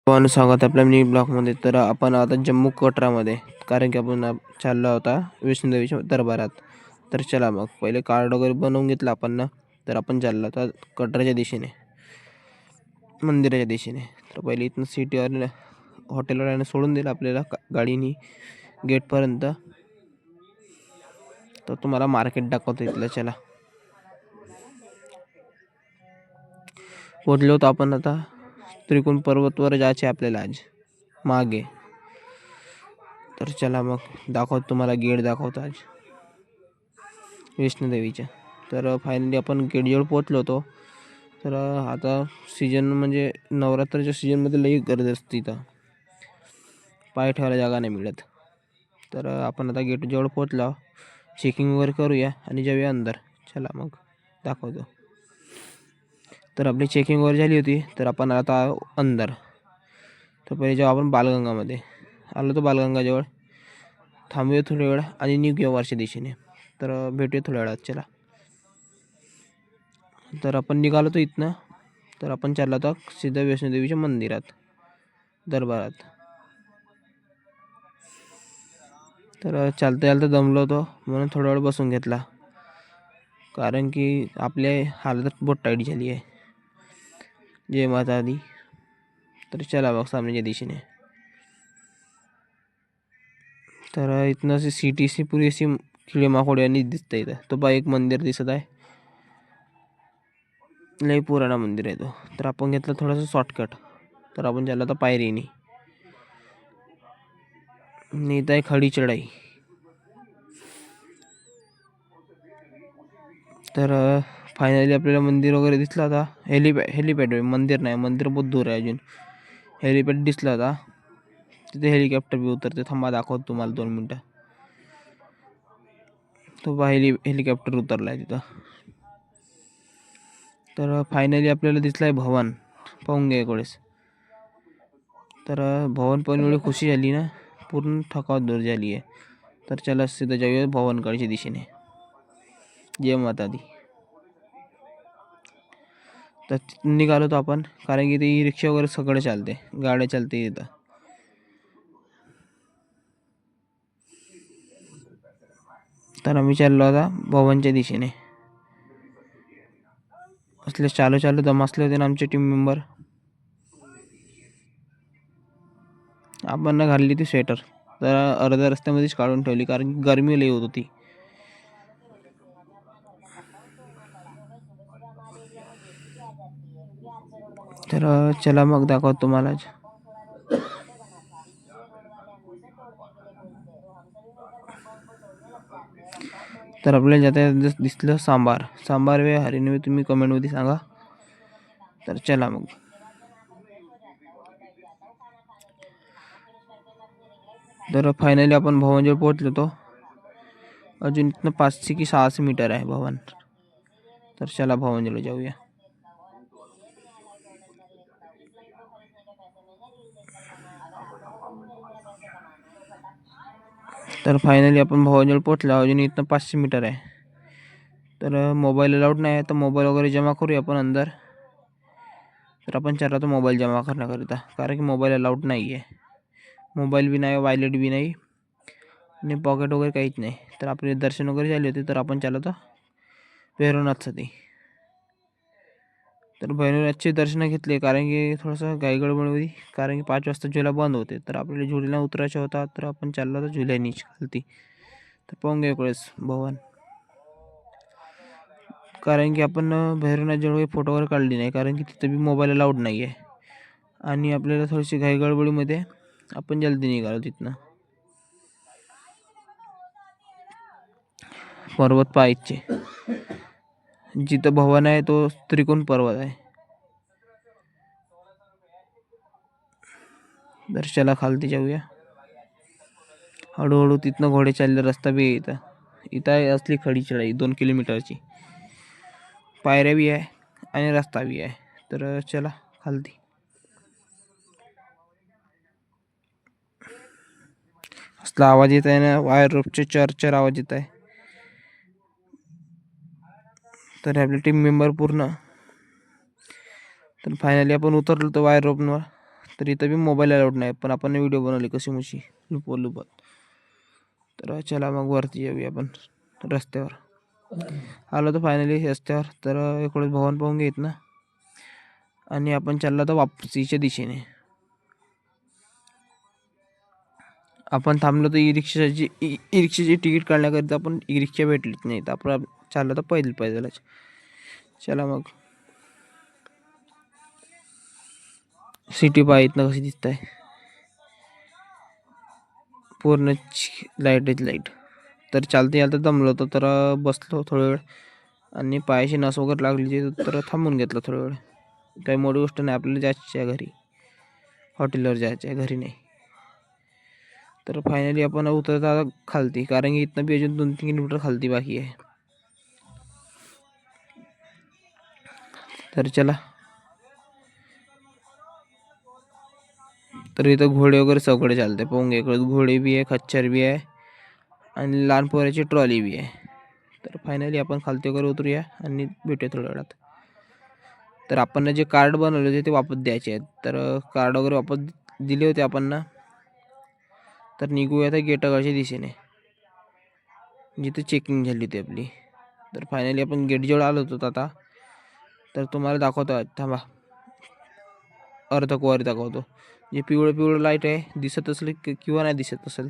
पण स्वागत आपल्या मिनी ब्लॉगमध्ये. तर आपण आता जम्मू कटरामध्ये, कारण की आपण चाललो होता वैष्णोदेवीच्या दरबारात. तर चला मग पहिले कार्ड वगैरे बनवून घेतलं आपण ना. तर आपण चाललो होता कटराच्या दिशेने, मंदिराच्या दिशेने. तर पहिले इथनं सिटीवर हॉटेलवर सोडून दिलं आपल्याला गाडीनी गेटपर्यंत. तर तुम्हाला मार्केट दाखवतो इथलं. चला पोचलो होतो आपण. आता त्रिकुण पर्वतवर जायचे आपल्याला आज मागे. तर चला मग दाखवतो तुम्हाला, गेट दाखवतो आज वैष्णोदेवीच्या. तर फायनली आपण गेटजवळ पोचलो होतो. तर आता सीजन म्हणजे नवरात्राच्या सीजनमध्ये लई गर्दी असते इथं, पाय ठेवायला जागा नाही मिळत. तर आपण आता गेटजवळ पोचलो, चेकिंग वगैरे करूया आणि जाऊया अंदर. चला मग दाखवतो. तर आपली चेकिंग वगैरे झाली होती. तर आपण आता अंदर. तर पहिले जेव्हा आपण बालगंगामध्ये आलो तो बालगंगाजवळ थांबूया थोड्या वेळ आणि निघूया वरच्या दिशेने. तर भेटूया थोड्या वेळात. चला. तर आपण निघालो तो इथनं. तर आपण चाललो होतो सीधा वैष्णोदेवीच्या मंदिरात, दरबारात. तर चालता चालता दमलो होतो म्हणून थोडा वेळ बसून घेतला, कारण की आपल्या हालत बहुत टाईट झाली आहे. जय माता दी. तर चला बघ सामनेच्या दिशेने. तर इथनं अशी सिटी पुरी अशी किडे माकोड्यांनी दिसतं इथं. तो बा एक मंदिर दिसत आहे, लई पुराणा मंदिर आहे तो. तर आपण घेतलं थोडंसं शॉर्टकट. तर आपण चाललो आता पायरीनी. इथं आहे खडी चढाई. तर फायनली आपल्याला मंदिर वगैरे दिसलं. आता हेलिपॅड मंदिर नाही, मंदिर बहुत दूर आहे अजून. हेलिपॅड दिसला होता तिथे. हेलिकॉप्टर बी उतरते. थांबा दाखवतो तुम्हाला 2 मिनटं. तो बा हेलिकॉप्टर उतरला आहे तिथं. तर फायनली आपल्याला दिसलाय भवन. पाहून घ्या एक वेळेस. तर भवन पण एवढी खुशी झाली ना, पूर्ण थकावट दूर झाली आहे. तर चला सीधा जाऊया भवनकडच्या दिशेने. जय माता दी. तर तिथून निघालो होतो आपण, कारण की ते रिक्षा वगैरे सगळं चालते, गाड्या चालते इथं. तर आम्ही चाललो आता भवनच्या दिशेने. असले चालू दमासले होते ना आमचे टीम मेंबर. आपण ना घातली ती स्वेटर, तर अर्ध्या रस्त्यामध्येच काढून ठेवली, कारण की गरमी लई होत होती. तर चला मग दाखवतो तुम्हाला. तर आपल्याला जाता दिसलं सांबार वे हरिने तुम्ही कमेंटमध्ये सांगा. तर चला मग. तर फायनली आपण भवनजवळ पोहोचलो होतो. अजून इथनं 500 की 600 मीटर आहे भवन. तर चला भवनजवळ जाऊया. तर फायनली आपण भवनजवळ पोहोचलो. अजून इथनं 500 मीटर आहे. तर मोबाईल अलाउड नाही आहे, तर मोबाईल वगैरे जमा करूया आपण अंदर. तर आपण चाललो तो मोबाईल जमा करण्याकरिता, कारण की मोबाईल अलाउड नाही आहे. मोबाईल बी नाही, वॉलेट बी नाही आणि पॉकेट वगैरे काहीच नाही. तर आपले दर्शन वगैरे झाले होते. तर आपण चाललो होतो भैरवनाथसाठी. तर भैरवनाथचे दर्शन घेतले, कारण की थोडंसं घाईगडबड होती, कारण की 5 वाजता झुला बंद होते. तर आपल्याला झुल्याला उतरायचा होता. तर आपण चाललो होतो झुल्यानीच खालती. तर पाहून घ्या वेळेस भवन, कारण की आपण भैरवनाथजवळ काही फोटो वगैरे काढली नाही, कारण की तिथं बी मोबाईल अलाउड नाही आहे. आणि आपल्याला थोडीशी घाईगडबडीमध्ये आपण जल्दी निघालो तिथनं. पर्वत पाहायचे. जिथं भवन आहे तो त्रिकोण पर्वत आहे. तर चला खालती जाऊया हळूहळू. तिथनं घोडे चालले, रस्ता बी आहे इथं आहे असली खडी चढाई 2 किलोमीटरची. पायऱ्या बी आहे आणि रस्ता बी आहे. तर चला खालती. असला आवाज येत आहे ना, वायर रोपचे चर आवाज येत आहे. तर आपले टीम मेंबर पूर्ण. तर फायनली आपण उतरलो तो वायर रोपवर. तर इथं बी मोबाईल अलाउड नाही, पण आपण व्हिडिओ बनवली कशी मुशी लुपत. तर चला मग वरती येऊया आपण रस्त्यावर. आलो तर फायनली रस्त्यावर. तर इकडे भवन पाहून घेत ना, आणि आपण चाललो तर वापसीच्या दिशेने. आपण थांबलो तर ई रिक्षाची तिकीट काढण्याकरिता आपण ई रिक्षा भेटलीच नाही, तर आपण चाललो तर पैदलच. चला मग सिटी पाहित ना कशी दिसत आहे, पूर्ण लाईट. तर चालता दमलो होतो, तर बसलो थोडा वेळ, आणि पायाची नस वगैरे लागली तर थांबून घेतलं थोडा वेळ. काही मोठी गोष्ट नाही, आपल्याला जायची आहे घरी, हॉटेलवर जायचं आहे, घरी नाही. तर फायनली आपण उतरत आहोत खालती, कारण की इथनं बी अजून 2-3 किलोमीटर खालती बाकी आहे. तर चला. तर इथं घोडे वगैरे सगळे चालते, पोंगे इकडे घोडे बी आहे, खच्चर बी आहे, आणि लहान पोराची ट्रॉली बी आहे. तर फायनली आपण खालती वगैरे उतरूया आणि भेटूया थोड्या वेळात. तर आपण जे कार्ड बनवले होते ते वापस द्यायचे आहेत. तर कार्ड वगैरे वापस दिले होते आपण ना. तर निघूया त्या गेटाकडच्या दिशेने, जिथे चेकिंग झाली होती आपली. तर फायनली आपण गेटजवळ आलो होतो आता. तर तुम्हाला दाखवतो, थांबा, अर्ध दाखवतो. जे पिवळं लाईट आहे दिसत असेल किंवा नाही दिसत असेल,